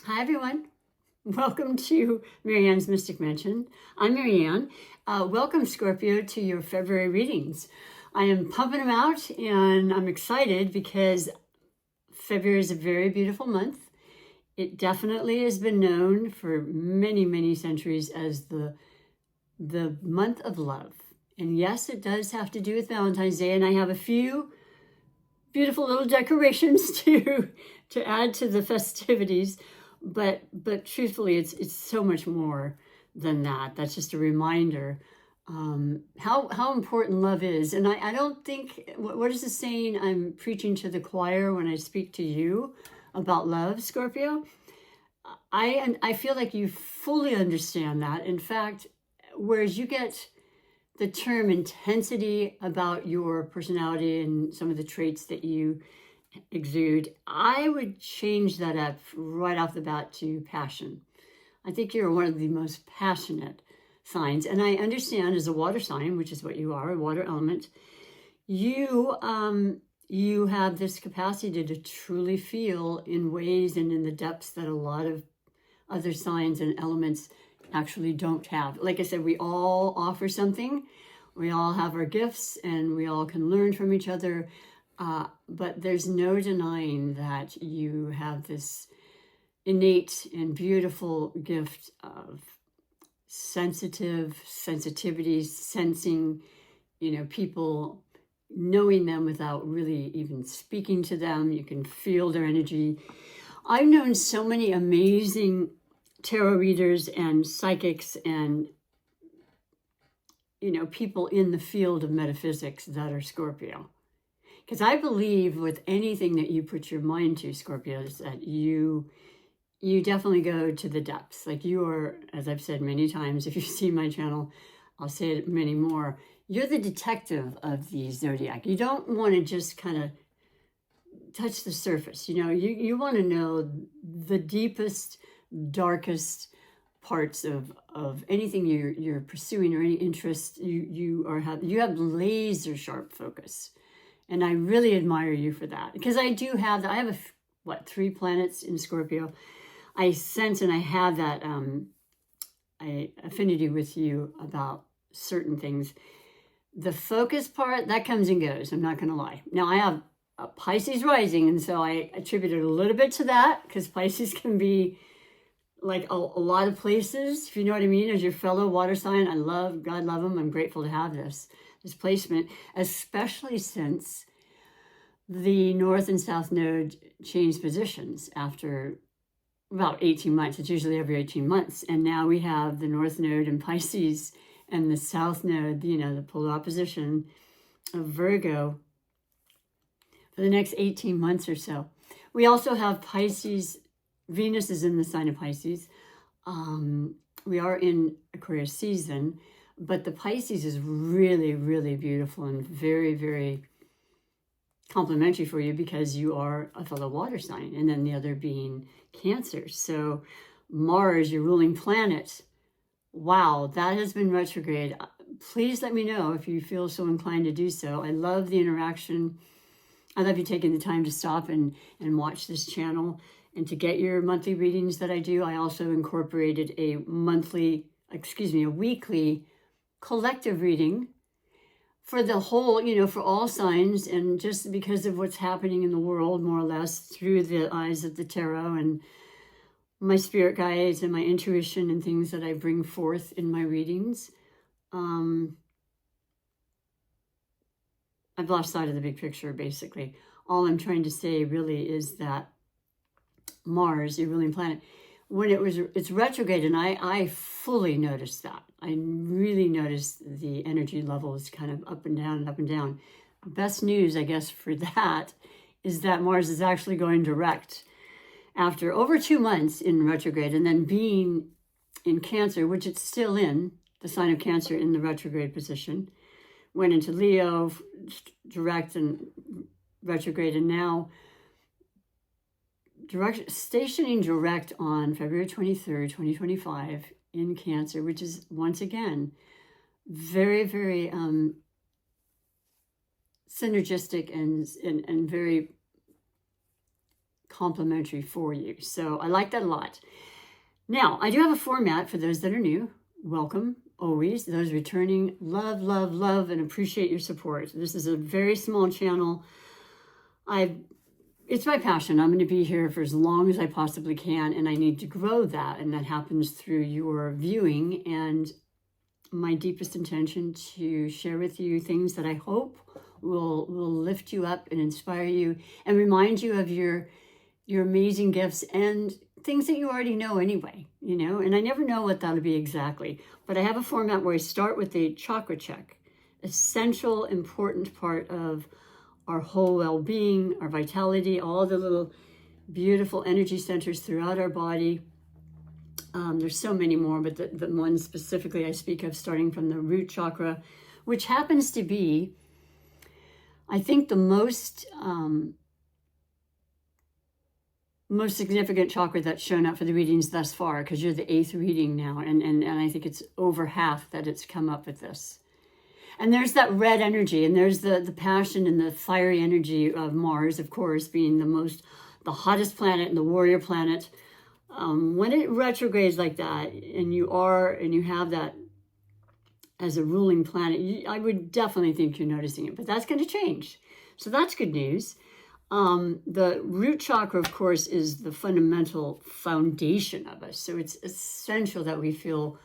Hi, everyone. Welcome to Marianne's Mystic Mansion. I'm Marianne. Welcome, Scorpio, to your February readings. I am pumping them out, and I'm excited because February is a very beautiful month. It definitely has been known for many, many centuries as the month of love. And yes, it does have to do with Valentine's Day, and I have a few beautiful little decorations to add to the festivities. But truthfully, it's so much more than that. That's just a reminder how important love is. And I don't think, what is the saying? I'm preaching to the choir when I speak to you about love, Scorpio. I feel like you fully understand that. In fact, whereas you get the term intensity about your personality and some of the traits that you exude, I would change that up right off the bat to passion. I think you're one of the most passionate signs, and I understand as a water sign, which is what you are, a water element, you have this capacity to truly feel in ways and in the depths that a lot of other signs and elements actually don't have. Like I said, we all offer something. We all have our gifts, and we all can learn from each other. But there's no denying that you have this innate and beautiful gift of sensitivity, sensing, people, knowing them without really even speaking to them. You can feel their energy. I've known so many amazing tarot readers and psychics and people in the field of metaphysics that are Scorpio. Because I believe with anything that you put your mind to, Scorpios, that you definitely go to the depths. Like you are, as I've said many times, if you see my channel, I'll say it many more, you're the detective of the zodiac. You don't want to just kind of touch the surface. You want to know the deepest, darkest parts of anything you're pursuing or any interest you have laser sharp focus. And I really admire you for that, because I do have that. I have 3 planets in Scorpio. I sense and I have that affinity with you about certain things. The focus part, that comes and goes. I'm not going to lie. Now I have a Pisces rising, and so I attribute it a little bit to that, because Pisces can be like a lot of places, if you know what I mean. As your fellow water sign, God love them. I'm grateful to have this placement, especially since the North and South Node changed positions after about 18 months. It's usually every 18 months. And now we have the North Node in Pisces and the South Node, the polar opposition of Virgo for the next 18 months or so. We also have Pisces. Venus is in the sign of Pisces. We are in Aquarius season, but the Pisces is really, really beautiful and very, very complimentary for you, because you are a fellow water sign, and then the other being Cancer. So Mars, your ruling planet, wow, that has been retrograde. Please let me know if you feel so inclined to do so. I love the interaction. I love you taking the time to stop and watch this channel and to get your monthly readings that I do. I also incorporated a weekly collective reading for the whole, for all signs, and just because of what's happening in the world, more or less, through the eyes of the tarot and my spirit guides and my intuition and things that I bring forth in my readings. I've lost sight of the big picture, basically. All I'm trying to say really is that Mars, your ruling planet, when it's retrograde, and I fully noticed that. I really noticed the energy levels kind of up and down and up and down. Best news, I guess, for that is that Mars is actually going direct after over 2 months in retrograde, and then being in Cancer, which it's still in, the sign of Cancer in the retrograde position, went into Leo, direct and retrograde, and now stationing direct on February 23rd, 2025 in Cancer, which is once again very, very synergistic and very complimentary for you. So I like that a lot. Now, I do have a format for those that are new. Welcome, always. Those returning, love, love, love, and appreciate your support. This is a very small channel. It's my passion. I'm going to be here for as long as I possibly can, and I need to grow that, and that happens through your viewing and my deepest intention to share with you things that I hope will lift you up and inspire you and remind you of your amazing gifts and things that you already know anyway, and I never know what that'll be exactly, but I have a format where I start with a chakra check, essential, important part of our whole well-being, our vitality, all the little beautiful energy centers throughout our body. There's so many more, but the one specifically I speak of, starting from the root chakra, which happens to be, I think, the most significant chakra that's shown up for the readings thus far, because you're the 8th reading now, and I think it's over half that it's come up with this. And there's that red energy, and there's the passion and the fiery energy of Mars, of course, being the hottest planet and the warrior planet. When it retrogrades like that, and you have that as a ruling planet, I would definitely think you're noticing it, but that's going to change. So that's good news. The root chakra, of course, is the fundamental foundation of us. So it's essential that we feel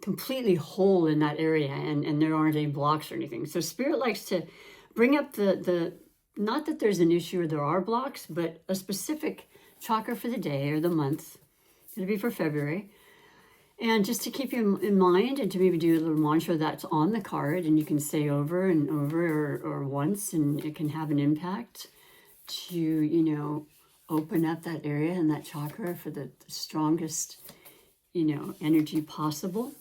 completely whole in that area, and there aren't any blocks or anything. So Spirit likes to bring up the not that there's an issue or there are blocks, but a specific chakra for the day or the month. It'll be for February. And just to keep you in mind, and to maybe do a little mantra that's on the card, and you can say over and over or once, and it can have an impact to, open up that area and that chakra for the strongest, energy possible.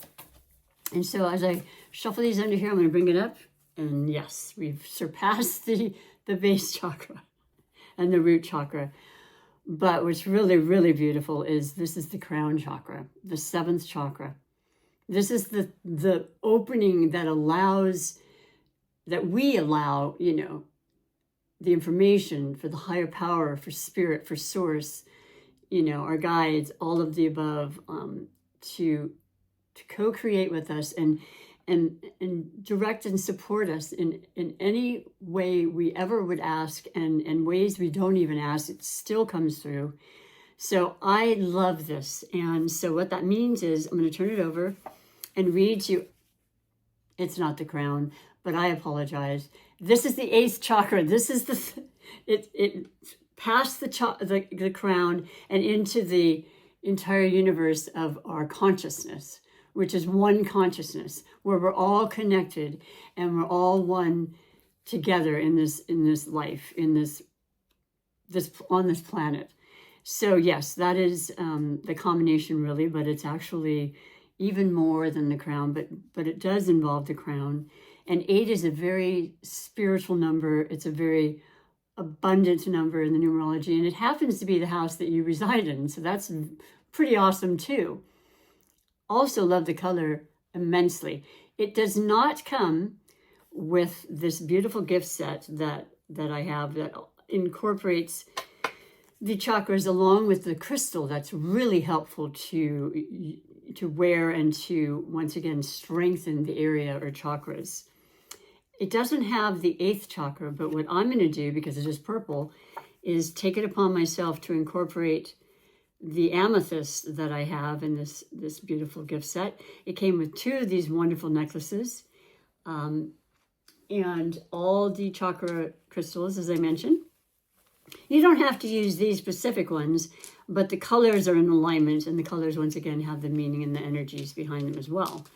And so as I shuffle these under here, I'm going to bring it up. And yes, we've surpassed the base chakra and the root chakra. But what's really, really beautiful is this is the crown chakra, the 7th chakra. This is the opening that we allow, the information for the higher power, for spirit, for source, our guides, all of the above, to co-create with us and direct and support us in any way we ever would ask, and ways we don't even ask, it still comes through. So I love this. And so what that means is I'm going to turn it over and read you. It's not the crown, but I apologize. This is the 8th chakra. This is it past the crown and into the entire universe of our consciousness, which is one consciousness, where we're all connected and we're all one together in this life, in this on this planet. So yes, that is the combination, really, but it's actually even more than the crown, but it does involve the crown. And 8 is a very spiritual number. It's a very abundant number in the numerology, and it happens to be the house that you reside in. So that's pretty awesome too. Also love the color immensely. It does not come with this beautiful gift set that I have that incorporates the chakras along with the crystal. That's really helpful to wear and to, once again, strengthen the area or chakras. It doesn't have the 8th chakra, but what I'm going to do, because it is purple, is take it upon myself to incorporate the amethyst that I have in this beautiful gift set. It came with 2 of these wonderful necklaces, and all the chakra crystals, as I mentioned. You don't have to use these specific ones, but the colors are in alignment, and the colors, once again, have the meaning and the energies behind them as well.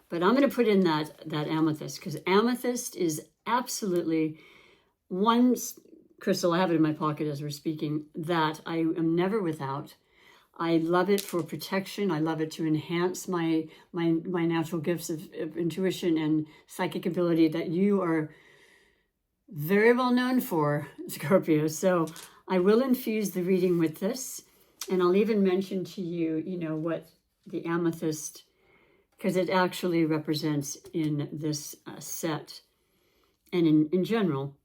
But I'm going to put in that amethyst, because amethyst is absolutely one crystal, I have it in my pocket as we're speaking, that I am never without. I love it for protection. I love it to enhance my natural gifts of intuition and psychic ability that you are very well known for, Scorpio. So I will infuse the reading with this, and I'll even mention to you, what the amethyst, because it actually represents in this set, and in general,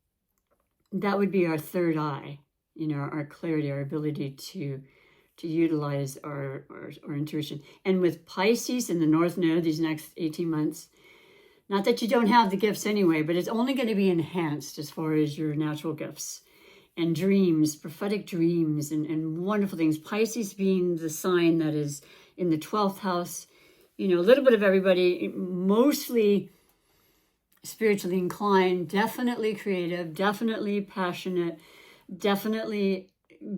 that would be our third eye. our clarity, our ability to utilize our intuition. And with Pisces in the North Node these next 18 months, not that you don't have the gifts anyway, but it's only going to be enhanced as far as your natural gifts and dreams, prophetic dreams, and wonderful things. Pisces being the sign that is in the 12th house, a little bit of everybody, mostly spiritually inclined, definitely creative, definitely passionate, definitely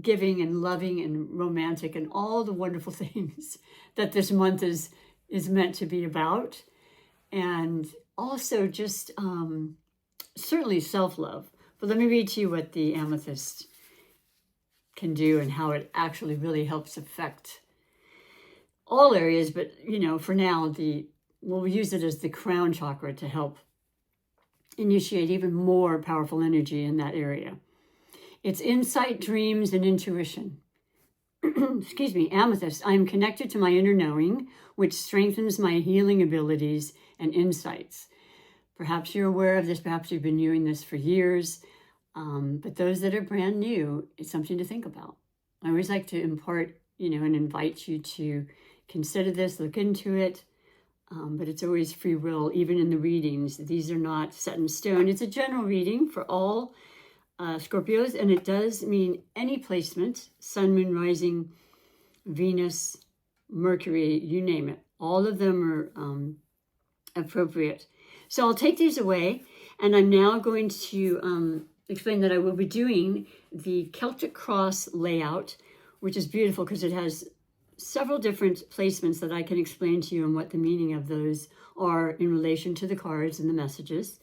giving and loving and romantic and all the wonderful things that this month is meant to be about. And also just certainly self-love. But let me read to you what the amethyst can do and how it actually really helps affect all areas. But, for now, we'll use it as the crown chakra to help initiate even more powerful energy in that area. It's insight, dreams, and intuition. Excuse me, amethyst. I am connected to my inner knowing, which strengthens my healing abilities and insights. Perhaps you're aware of this. Perhaps you've been doing this for years. But those that are brand new, it's something to think about. I always like to impart, and invite you to consider this, look into it. But it's always free will, even in the readings. These are not set in stone. It's a general reading for all Scorpios, and it does mean any placement, sun, moon, rising, Venus, Mercury, you name it. All of them are appropriate. So I'll take these away, and I'm now going to explain that I will be doing the Celtic Cross layout, which is beautiful because it has several different placements that I can explain to you and what the meaning of those are in relation to the cards and the messages.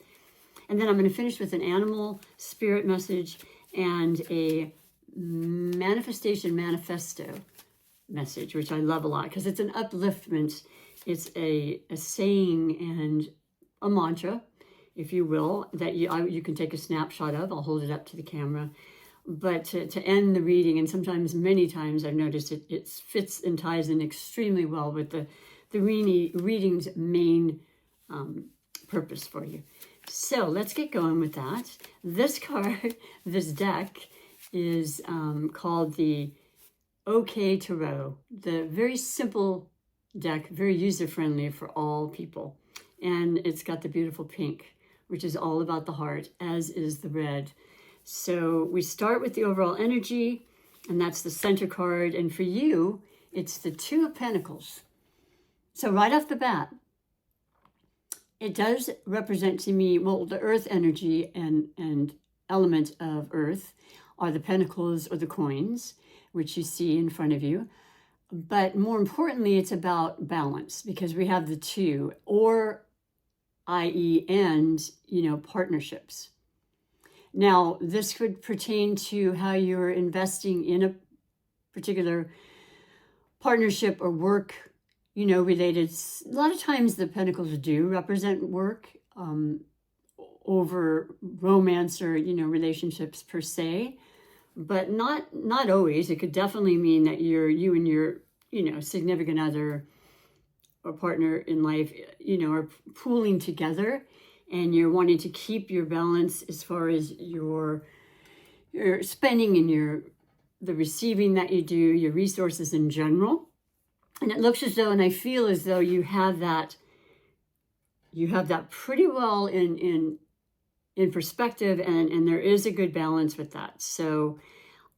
And then I'm going to finish with an animal spirit message and a manifestation manifesto message, which I love a lot because it's an upliftment. It's a saying and a mantra, if you will, that you can take a snapshot of. I'll hold it up to the camera. But to end the reading, and sometimes, many times, I've noticed it fits and ties in extremely well with the reading's main purpose for you. So let's get going with that. This card, this deck, is called the OK Tarot. The very simple deck, very user-friendly for all people. And it's got the beautiful pink, which is all about the heart, as is the red. So we start with the overall energy, and that's the center card. And for you, it's the Two of Pentacles. So right off the bat, it does represent to me, well, the earth energy and element of earth are the pentacles or the coins, which you see in front of you. But more importantly, it's about balance because we have the two, or i.e. and, partnerships. Now, this could pertain to how you're investing in a particular partnership or work, related. A lot of times the pentacles do represent work over romance or, relationships per se, but not always. It could definitely mean that you and your, significant other or partner in life, are pooling together. And you're wanting to keep your balance as far as your spending and the receiving that you do, your resources in general. And it looks as though, and I feel as though you have that pretty well in perspective, and there is a good balance with that. So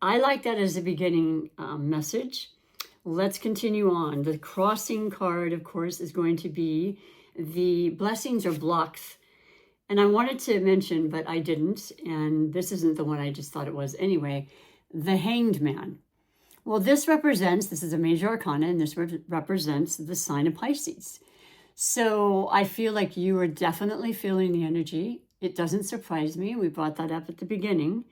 I like that as a beginning message. Let's continue on. The crossing card, of course, is going to be the blessings or blocks. And I wanted to mention, but I didn't, and this isn't the one I just thought it was anyway, the Hanged Man. Well, this is a major arcana, and this represents the sign of Pisces. So I feel like you are definitely feeling the energy. It doesn't surprise me. We brought that up at the beginning.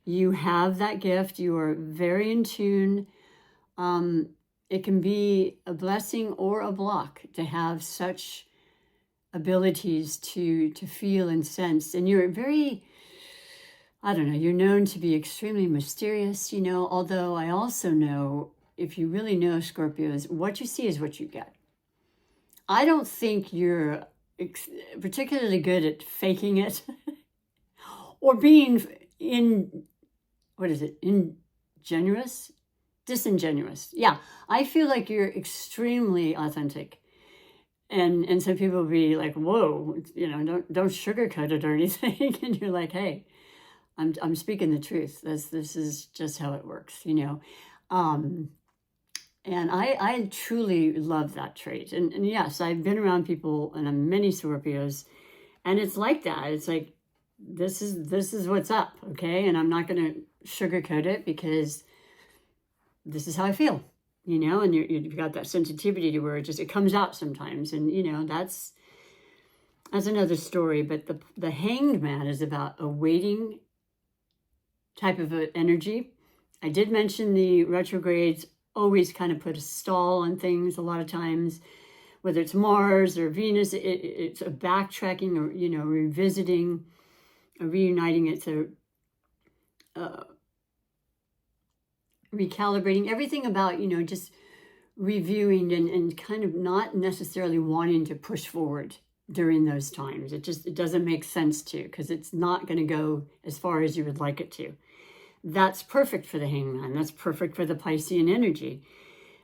You have that gift. You are very in tune. It can be a blessing or a block to have such abilities to feel and sense. And you're very, you're known to be extremely mysterious, although I also know, if you really know Scorpios, what you see is what you get. I don't think you're particularly good at faking it or being in what is it? Ingenuous? Disingenuous. Yeah, I feel like you're extremely authentic. And some people will be like, whoa, don't sugarcoat it or anything. And you're like, hey, I'm speaking the truth. This is just how it works, Um, and I truly love that trait. And yes, I've been around people and I'm many Scorpios, and it's like that. It's like, this is what's up, okay? And I'm not going to sugarcoat it because this is how I feel, and you've got that sensitivity to where it comes out sometimes. And, that's another story. But the Hanged Man is about a waiting type of energy. I did mention the retrogrades always kind of put a stall on things a lot of times, whether it's Mars or Venus. It's a backtracking or, revisiting, reuniting. It's recalibrating, everything about, just reviewing and kind of not necessarily wanting to push forward during those times. It doesn't make sense to, because it's not going to go as far as you would like it to. That's perfect for the Hangman. That's perfect for the Piscean energy.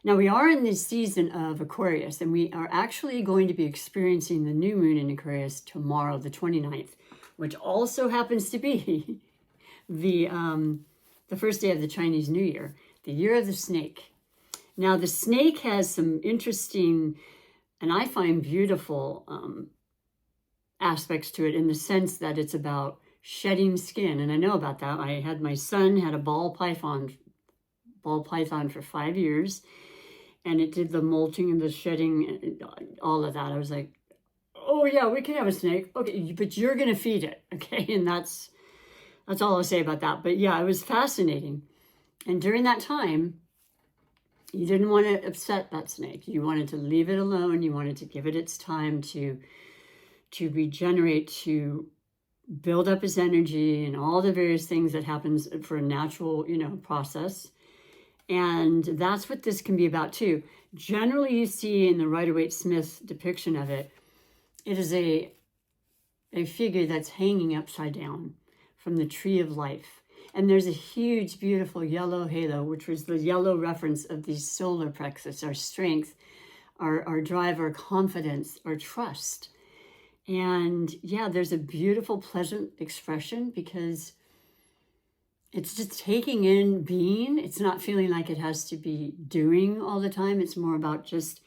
Now, we are in this season of Aquarius, and we are actually going to be experiencing the new moon in Aquarius tomorrow, the 29th, which also happens to be the first day of the Chinese New Year, the year of the snake. Now, the snake has some interesting, and I find beautiful aspects to it, in the sense that it's about shedding skin. And I know about that. My son had a ball python for 5 years, and it did the molting and the shedding, all of that. I was like, oh yeah, we can have a snake. Okay, but you're going to feed it. Okay. And that's all I'll say about that. But yeah, it was fascinating. And during that time, you didn't want to upset that snake. You wanted to leave it alone. You wanted to give it its time to regenerate, to build up its energy, and all the various things that happens for a natural, process. And that's what this can be about too. Generally, you see in the Rider-Waite-Smith depiction of it, it is a figure that's hanging upside down from the tree of life. And there's a huge, beautiful yellow halo, which was the yellow reference of the solar plexus, our strength, our drive, our confidence, our trust. And yeah, there's a beautiful, pleasant expression, because it's just taking in being. It's not feeling like it has to be doing all the time. It's more about just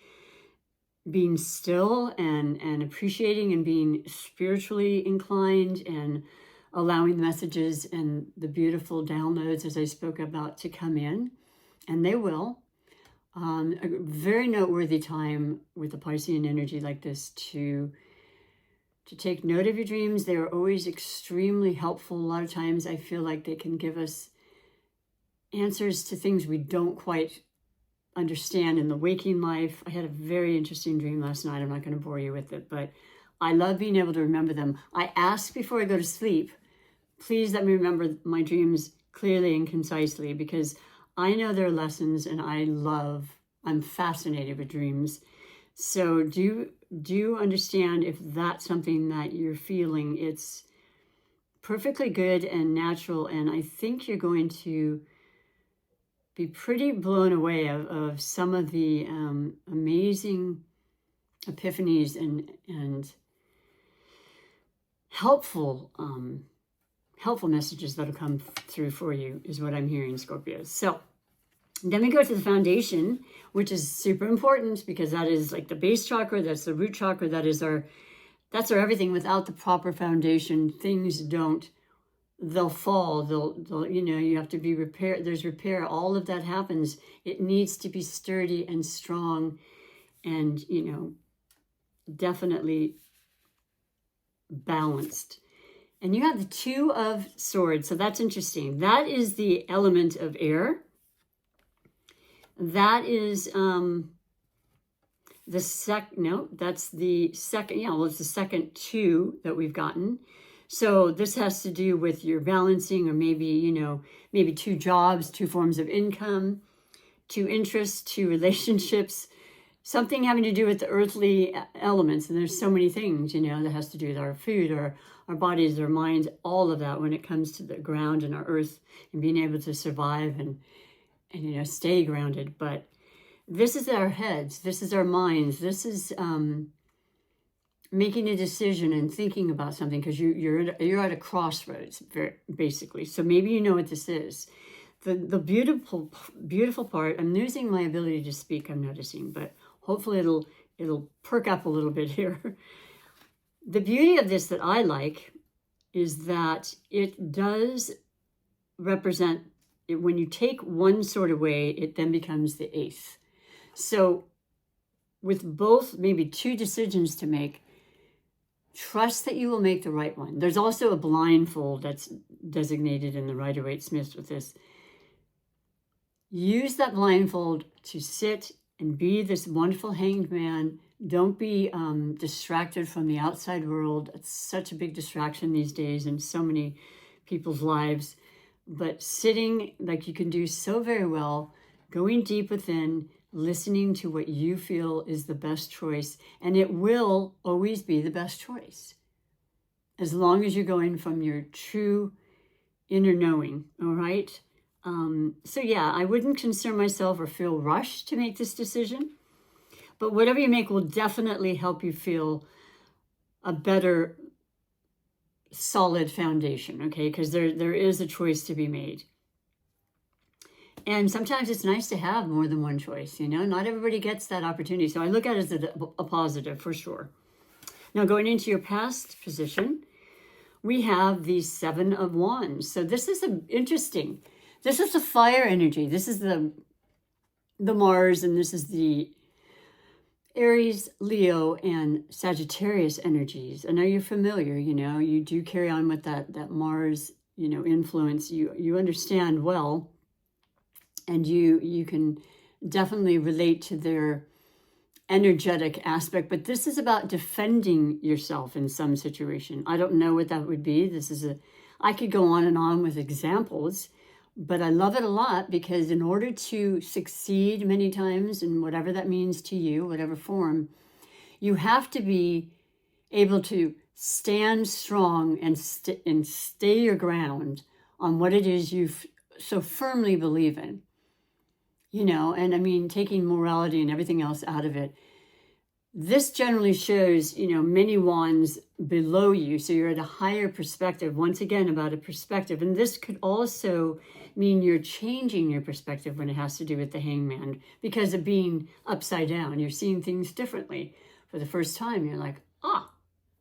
being still and appreciating and being spiritually inclined, and allowing the messages and the beautiful downloads, as I spoke about, to come in. And they will. A very noteworthy time with the Piscean energy like this to take note of your dreams. They are always extremely helpful. A lot of times I feel like they can give us answers to things we don't quite understand in the waking life. I had a very interesting dream last night. I'm not going to bore you with it, but I love being able to remember them. I ask before I go to sleep, please let me remember my dreams clearly and concisely, because I know their lessons, and I'm fascinated with dreams. So do you understand if that's something that you're feeling? It's perfectly good and natural, and I think you're going to be pretty blown away of some of the amazing epiphanies and helpful messages that'll come through for you, is what I'm hearing, Scorpios. So then we go to the foundation, which is super important, because that is like the base chakra, that's the root chakra, that's our everything. Without the proper foundation, things they'll fall, they'll you have to be repaired. There's repair, all of that happens. It needs to be sturdy and strong, and definitely balanced. And you have the Two of Swords, so that's interesting. That is the element of air. That is that's the second, it's the second two that we've gotten. So this has to do with your balancing, or maybe two jobs, two forms of income, two interests, two relationships, something having to do with the earthly elements. And there's so many things, that has to do with our food, or our bodies, our minds, all of that when it comes to the ground and our earth and being able to survive and stay grounded. But this is our heads, this is our minds, this is making a decision and thinking about something, because you're at a crossroads, basically. So maybe you know what this is. The beautiful part, I'm losing my ability to speak, I'm noticing, but hopefully it'll perk up a little bit here. The beauty of this that I like is that it does represent, when you take one sort away, it then becomes the eighth. So with both, maybe two decisions to make, trust that you will make the right one. There's also a blindfold that's designated in the Rider-Waite-Smith with this. Use that blindfold to sit and be this wonderful hanged man. Don't be distracted from the outside world. It's such a big distraction these days in so many people's lives. But sitting like you can do so very well, going deep within, listening to what you feel is the best choice, and it will always be the best choice as long as you're going from your true inner knowing. All right. So yeah, I wouldn't concern myself or feel rushed to make this decision, but whatever you make will definitely help you feel a better solid foundation. Okay, because there is a choice to be made. And sometimes it's nice to have more than one choice, not everybody gets that opportunity. So I look at it as a positive for sure. Now, going into your past position, we have the Seven of Wands. So this is interesting. This is the fire energy. This is the Mars, and this is the Aries, Leo, and Sagittarius energies. I know you're familiar, you do carry on with that Mars, influence. You understand well. And you can definitely relate to their energetic aspect. But this is about defending yourself in some situation. I don't know what that would be. I could go on and on with examples, but I love it a lot, because in order to succeed many times in whatever that means to you, whatever form, you have to be able to stand strong and stay your ground on what it is you so firmly believe in. And I mean, taking morality and everything else out of it. This generally shows, many wands below you. So you're at a higher perspective, once again, about a perspective. And this could also mean you're changing your perspective when it has to do with the hangman, because of being upside down. You're seeing things differently. For the first time, you're like,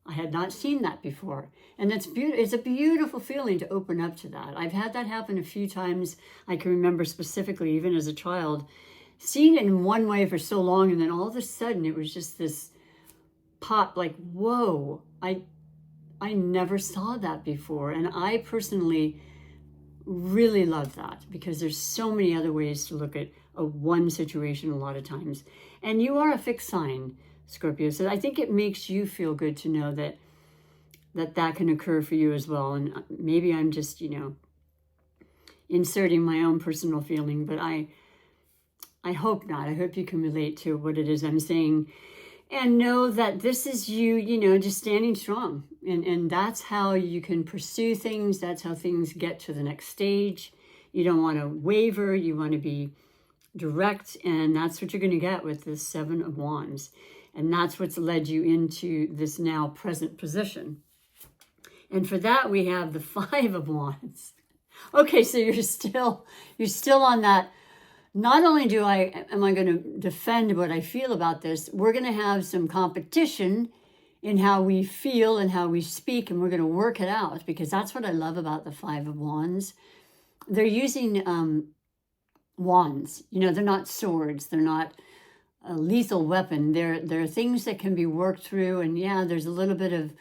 I had not seen that before. And that's beautiful. It's a beautiful feeling to open up to that. I've had that happen a few times. I can remember specifically, even as a child, seeing it in one way for so long, and then all of a sudden it was just this pop, like, whoa, I never saw that before. And I personally really love that, because there's so many other ways to look at one situation a lot of times. And you are a fixed sign, Scorpio. So I think it makes you feel good to know that can occur for you as well. And maybe I'm just, inserting my own personal feeling, but I hope not. I hope you can relate to what it is I'm saying, and know that this is you, just standing strong. And that's how you can pursue things. That's how things get to the next stage. You don't want to waver. You want to be direct. And that's what you're going to get with this Seven of Wands. And that's what's led you into this now present position. And for that, we have the Five of Wands. Okay, so you're still on that. Not only am I going to defend what I feel about this, we're going to have some competition in how we feel and how we speak, and we're going to work it out, because that's what I love about the Five of Wands. They're using wands. They're not swords. They're not a lethal weapon. They're things that can be worked through, and yeah, there's a little bit of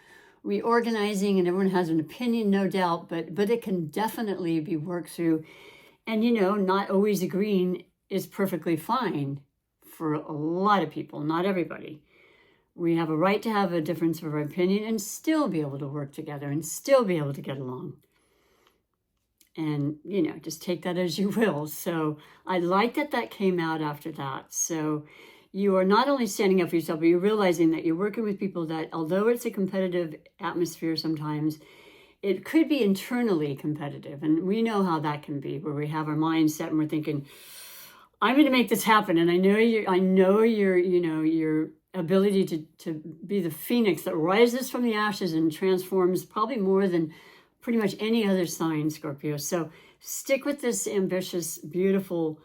reorganizing, and everyone has an opinion, no doubt, but it can definitely be worked through. And, not always agreeing is perfectly fine for a lot of people, not everybody. We have a right to have a difference of opinion and still be able to work together and still be able to get along. And, just take that as you will. So I like that came out after that. So, you are not only standing up for yourself, but you're realizing that you're working with people that, although it's a competitive atmosphere sometimes, it could be internally competitive. And we know how that can be, where we have our mindset and we're thinking, I'm going to make this happen. And I know your ability to be the phoenix that rises from the ashes and transforms probably more than pretty much any other sign, Scorpio. So stick with this ambitious, beautiful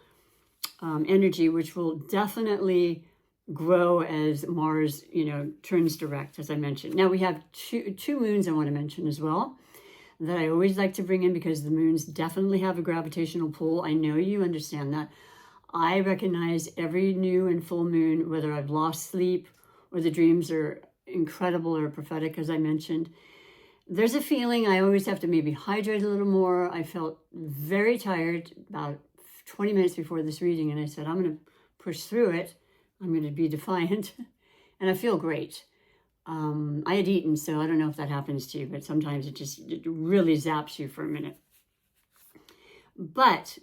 energy, which will definitely grow as Mars, turns direct, as I mentioned. Now we have two moons I want to mention as well, that I always like to bring in, because the moons definitely have a gravitational pull. I know you understand that. I recognize every new and full moon, whether I've lost sleep or the dreams are incredible or prophetic, as I mentioned. There's a feeling I always have to maybe hydrate a little more. I felt very tired about 20 minutes before this reading, and I said, I'm going to push through it. I'm going to be defiant, and I feel great. I had eaten, so I don't know if that happens to you, but sometimes it really zaps you for a minute. But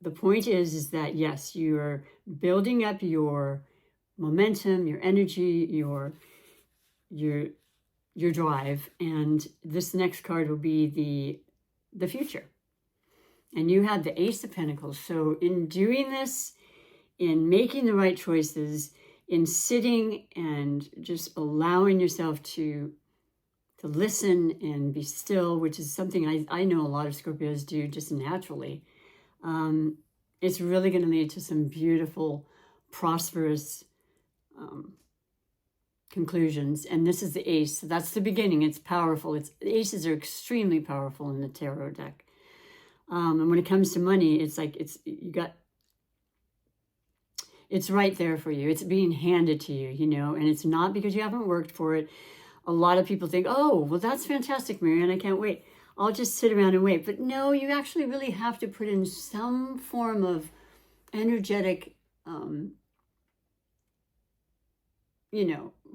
the point is that yes, you're building up your momentum, your energy, your drive, and this next card will be the future. And you have the Ace of Pentacles. So in doing this, in making the right choices, in sitting and just allowing yourself to listen and be still, which is something I know a lot of Scorpios do just naturally, it's really going to lead to some beautiful, prosperous conclusions. And this is the Ace. So that's the beginning. It's powerful. The aces are extremely powerful in the tarot deck. And when it comes to money, it's like it's right there for you. It's being handed to you, and it's not because you haven't worked for it. A lot of people think, oh, well, that's fantastic, Marianne, I can't wait. I'll just sit around and wait. But no, you actually really have to put in some form of energetic,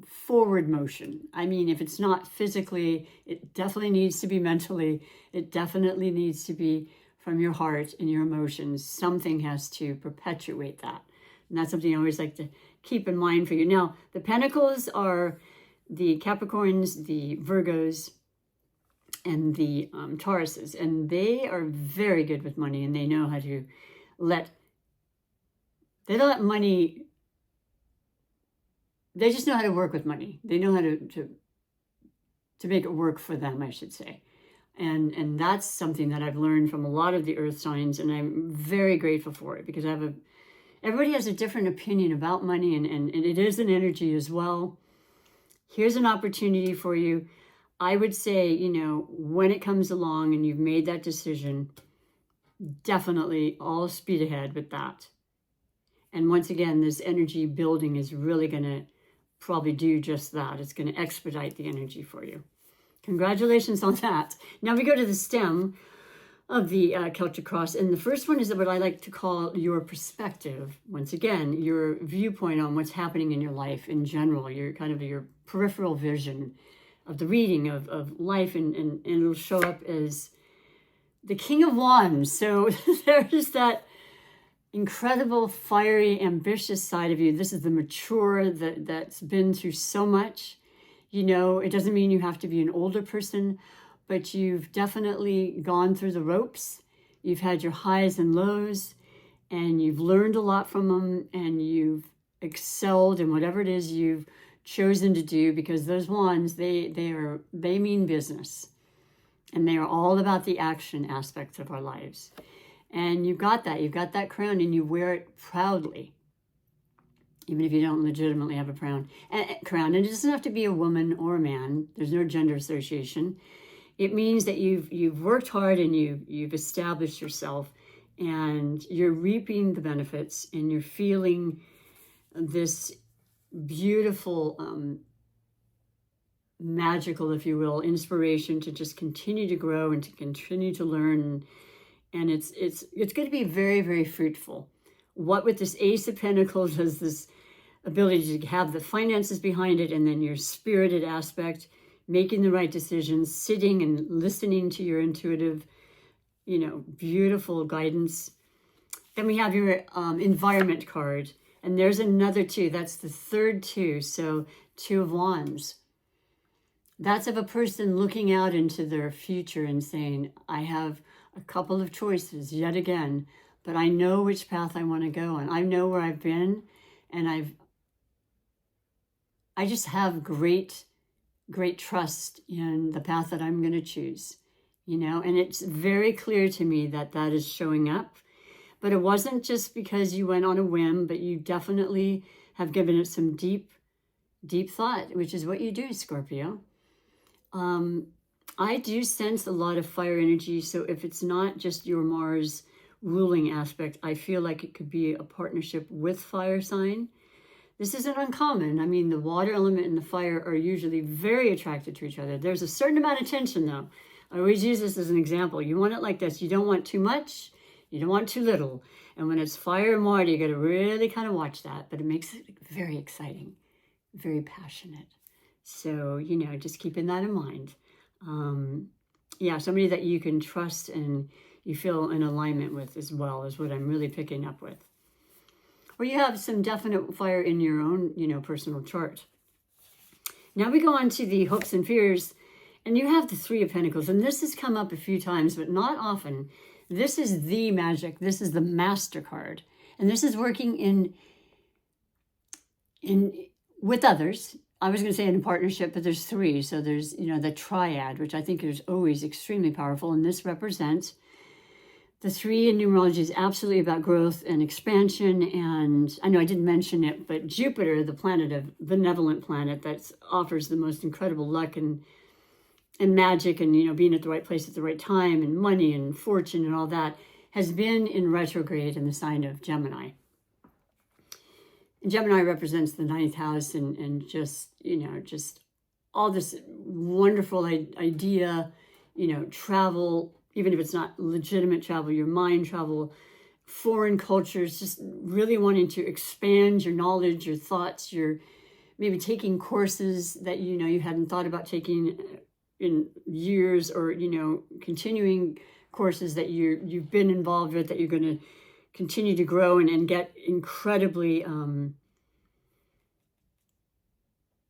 forward motion. I mean, if it's not physically, it definitely needs to be mentally. It definitely needs to be from your heart and your emotions. Something has to perpetuate that. And that's something I always like to keep in mind for you. Now, the Pentacles are the Capricorns, the Virgos, and the Tauruses. And they are very good with money, and they know how to they don't let money, they just know how to work with money. They know how to make it work for them, I should say. And that's something that I've learned from a lot of the earth signs, and I'm very grateful for it, because everybody has a different opinion about money, and it is an energy as well. Here's an opportunity for you. I would say, when it comes along and you've made that decision, definitely all speed ahead with that. And once again, this energy building is really going to probably do just that. It's going to expedite the energy for you. Congratulations on that. Now we go to the stem of the Celtic Cross. And the first one is what I like to call your perspective. Once again, your viewpoint on what's happening in your life in general, your peripheral vision of the reading of life. And it'll show up as the King of Wands. So there's that incredible, fiery, ambitious side of you. This is the mature that's been through so much. It doesn't mean you have to be an older person, but you've definitely gone through the ropes. You've had your highs and lows, and you've learned a lot from them, and you've excelled in whatever it is you've chosen to do, because those wands, they mean business, and they are all about the action aspects of our lives. And you've got that crown, and you wear it proudly, even if you don't legitimately have a crown. And it doesn't have to be a woman or a man. There's no gender association. It means that you've worked hard, and you've established yourself, and you're reaping the benefits, and you're feeling this beautiful, magical, if you will, inspiration to just continue to grow and to continue to learn. And it's going to be very, very fruitful. What with this Ace of Pentacles has this ability to have the finances behind it, and then your spirited aspect, making the right decisions, sitting and listening to your intuitive, beautiful guidance. Then we have your environment card. And there's another 2. That's the third 2. So 2 of Wands. That's of a person looking out into their future and saying, I have a couple of choices yet again, but I know which path I want to go on. I know where I've been, and I just have great trust in the path that I'm going to choose, and it's very clear to me that that is showing up. But it wasn't just because you went on a whim, but you definitely have given it some deep thought, which is what you do, Scorpio. I do sense a lot of fire energy. So if it's not just your Mars ruling aspect, I feel like it could be a partnership with fire sign. This isn't uncommon. I mean, the water element and the fire are usually very attracted to each other. There's a certain amount of tension, though. I always use this as an example. You want it like this. You don't want too much. You don't want too little. And when it's fire and water, you got to really kind of watch that. But it makes it very exciting, very passionate. So, just keeping that in mind. Somebody that you can trust and you feel in alignment with as well is what I'm really picking up with. Or you have some definite fire in your own, personal chart. Now we go on to the hopes and fears, and you have the 3 of Pentacles, and this has come up a few times, but not often. This is the magic. This is the master card, and this is working in with others. I was going to say in partnership, but there's 3. So there's, the triad, which I think is always extremely powerful. And this represents the 3 in numerology is absolutely about growth and expansion. And I know I didn't mention it, but Jupiter, the planet of benevolent planet that offers the most incredible luck and magic and, being at the right place at the right time and money and fortune and all that, has been in retrograde in the sign of Gemini. Gemini represents the 9th house and just, just all this wonderful idea, travel, even if it's not legitimate travel, your mind travel, foreign cultures, just really wanting to expand your knowledge, your thoughts, your maybe taking courses that, you hadn't thought about taking in years, or, continuing courses that you've been involved with that you're going to continue to grow and get incredibly,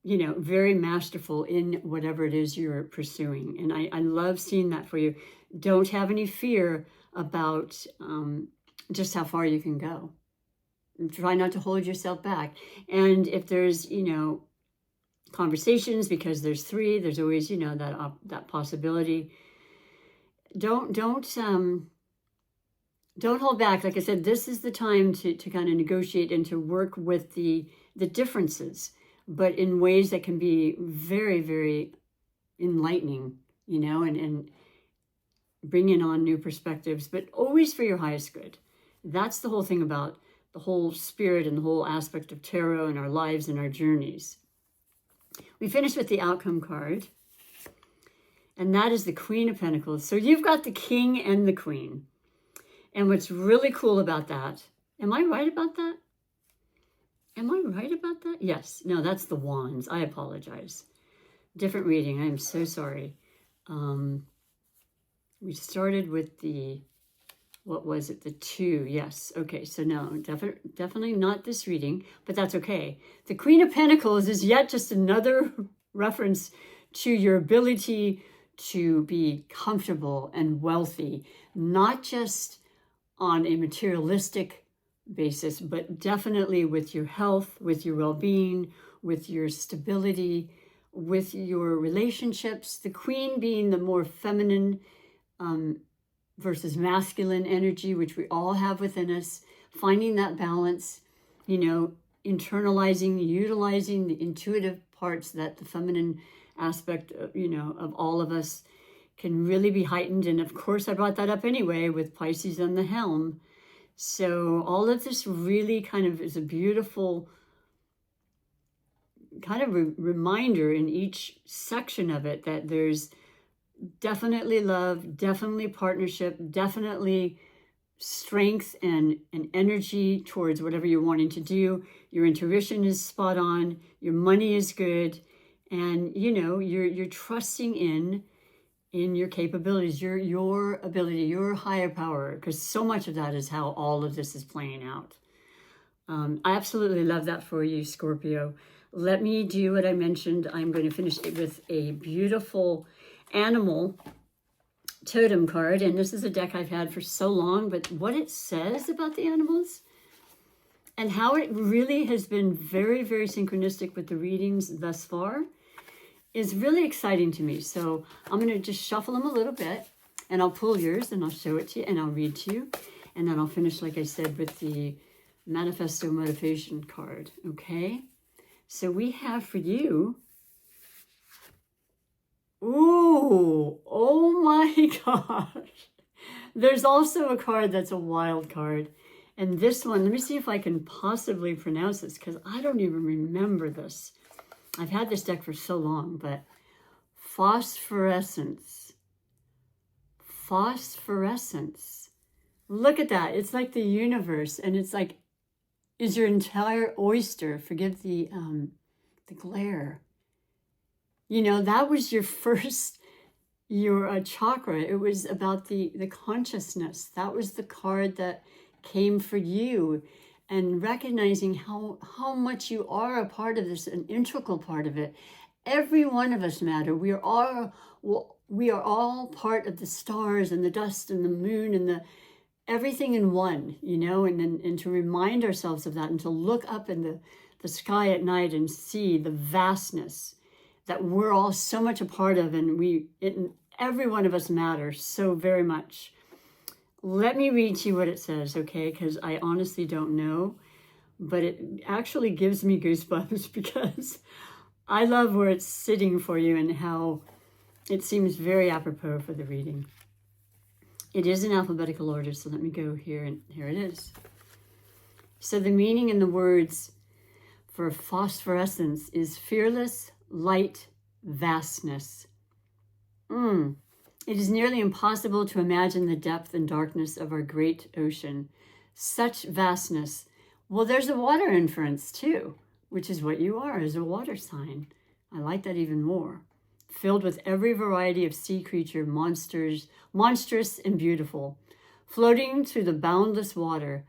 very masterful in whatever it is you're pursuing. And I love seeing that for you. Don't have any fear about just how far you can go. Try not to hold yourself back. And if there's, conversations, because there's 3, there's always, that possibility. Don't hold back. Like I said, this is the time to kind of negotiate and to work with the differences, but in ways that can be very, very enlightening, and bringing on new perspectives, but always for your highest good. That's the whole thing about the whole spirit and the whole aspect of tarot and our lives and our journeys. We finished with the outcome card, and that is the Queen of Pentacles. So you've got the King and the Queen. And what's really cool about that, am I right about that? Yes. No, that's the Wands. I apologize. Different reading. I am so sorry. We started with the, what was it? The 2. Yes. Okay. So no, definitely not this reading, but that's okay. The Queen of Pentacles is yet just another reference to your ability to be comfortable and wealthy, not just on a materialistic basis, but definitely with your health, with your well-being, with your stability, with your relationships. The Queen being the more feminine versus masculine energy, which we all have within us, finding that balance, internalizing, utilizing the intuitive parts that the feminine aspect of, of all of us can really be heightened. And of course, I brought that up anyway with Pisces on the helm. So all of this really kind of is a beautiful kind of reminder in each section of it that there's definitely love, definitely partnership, definitely strength and energy towards whatever you're wanting to do. Your intuition is spot on. Your money is good. And, you're trusting in your capabilities, your ability, your higher power, because so much of that is how all of this is playing out. I absolutely love that for you, Scorpio. Let me do what I mentioned. I'm going to finish it with a beautiful animal totem card. And this is a deck I've had for so long, but what it says about the animals and how it really has been very, very synchronistic with the readings thus far is really exciting to me. So I'm going to just shuffle them a little bit, and I'll pull yours and I'll show it to you and I'll read to you. And then I'll finish, like I said, with the Manifesto Motivation card, okay? So we have for you, ooh, oh my gosh. There's also a card that's a wild card. And this one, let me see if I can possibly pronounce this, because I don't even remember this. I've had this deck for so long, but phosphorescence. Phosphorescence. Look at that. It's like the universe, and it's like, is your entire oyster, forgive the glare. You know, that was your first, your chakra. It was about the consciousness. That was the card that came for you, and recognizing how much you are a part of this, an integral part of it. Every one of us matter. We are all part of the stars and the dust and the moon and the everything in one, you know, and to remind ourselves of that, and to look up in the sky at night and see the vastness that we're all so much a part of, and every one of us matters so very much. Let me read to you what it says, okay? Because I honestly don't know, but it actually gives me goosebumps because I love where it's sitting for you and how it seems very apropos for the reading. It is in alphabetical order, so let me go here, and here it is. So the meaning in the words for phosphorescence is fearless, light, vastness. It is nearly impossible to imagine the depth and darkness of our great ocean. Such vastness. Well, there's a water inference too, which is what you are, as a water sign. I like that even more. Filled with every variety of sea creature, monstrous and beautiful, floating through the boundless water.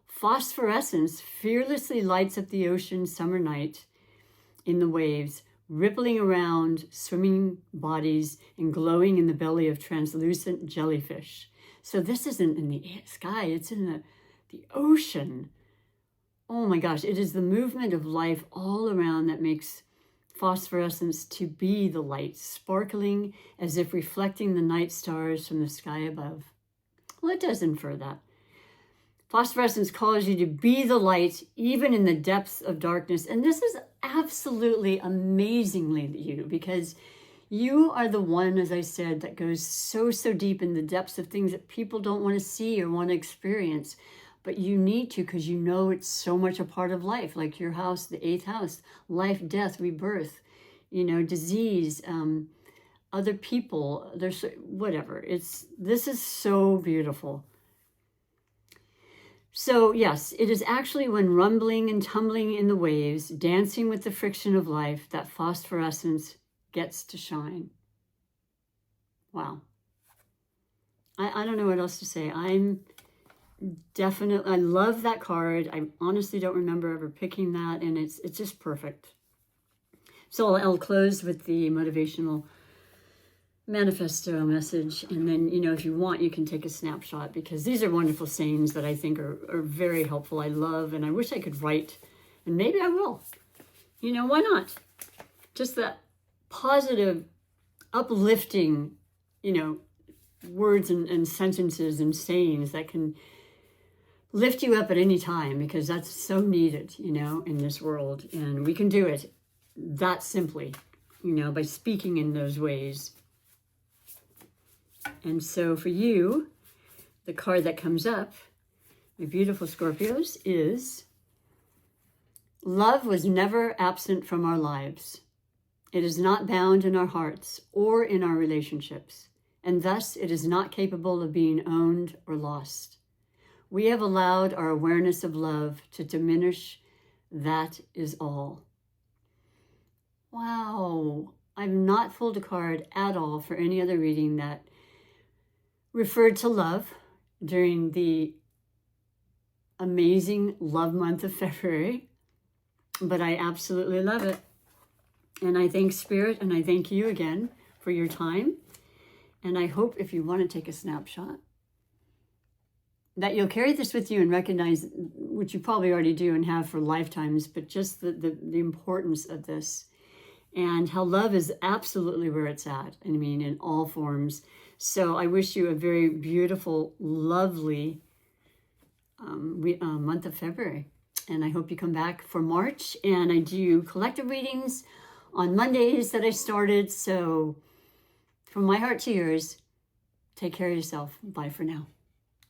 Phosphorescence fearlessly lights up the ocean summer night in the waves, rippling around swimming bodies and glowing in the belly of translucent jellyfish. So this isn't in the sky, it's in the ocean. Oh my gosh, it is the movement of life all around that makes phosphorescence to be the light, sparkling as if reflecting the night stars from the sky above. Well, it does infer that. Phosphorescence calls you to be the light, even in the depths of darkness. And this is absolutely amazingly you, because you are the one, as I said, that goes so deep in the depths of things that people don't want to see or want to experience. But you need to, because you know it's so much a part of life, like your house, the 8th house, life, death, rebirth, you know, disease, other people, there's whatever. This is so beautiful. So yes, it is actually when rumbling and tumbling in the waves, dancing with the friction of life, that phosphorescence gets to shine. Wow. I don't know what else to say. I love that card. I honestly don't remember ever picking that, and it's just perfect. So I'll close with the motivational manifesto message, and then, you know, if you want, you can take a snapshot, because these are wonderful sayings that I think are very helpful. I love, and I wish I could write, and maybe I will. You know, why not? Just that positive, uplifting, you know, words and sentences and sayings that can lift you up at any time, because that's so needed, you know, in this world. And we can do it that simply, you know, by speaking in those ways. And so for you, the card that comes up, my beautiful Scorpios, is love was never absent from our lives. It is not bound in our hearts or in our relationships, and thus it is not capable of being owned or lost. We have allowed our awareness of love to diminish. That is all. Wow. I've not pulled a card at all for any other reading that referred to love during the amazing love month of February, but I absolutely love it. And I thank Spirit and I thank you again for your time. And I hope if you want to take a snapshot, that you'll carry this with you and recognize, which you probably already do and have for lifetimes, but just the importance of this and how love is absolutely where it's at. I mean, in all forms. So I wish you a very beautiful, lovely month of February. And I hope you come back for March. And I do collective readings on Mondays that I started. So from my heart to yours, take care of yourself. Bye for now.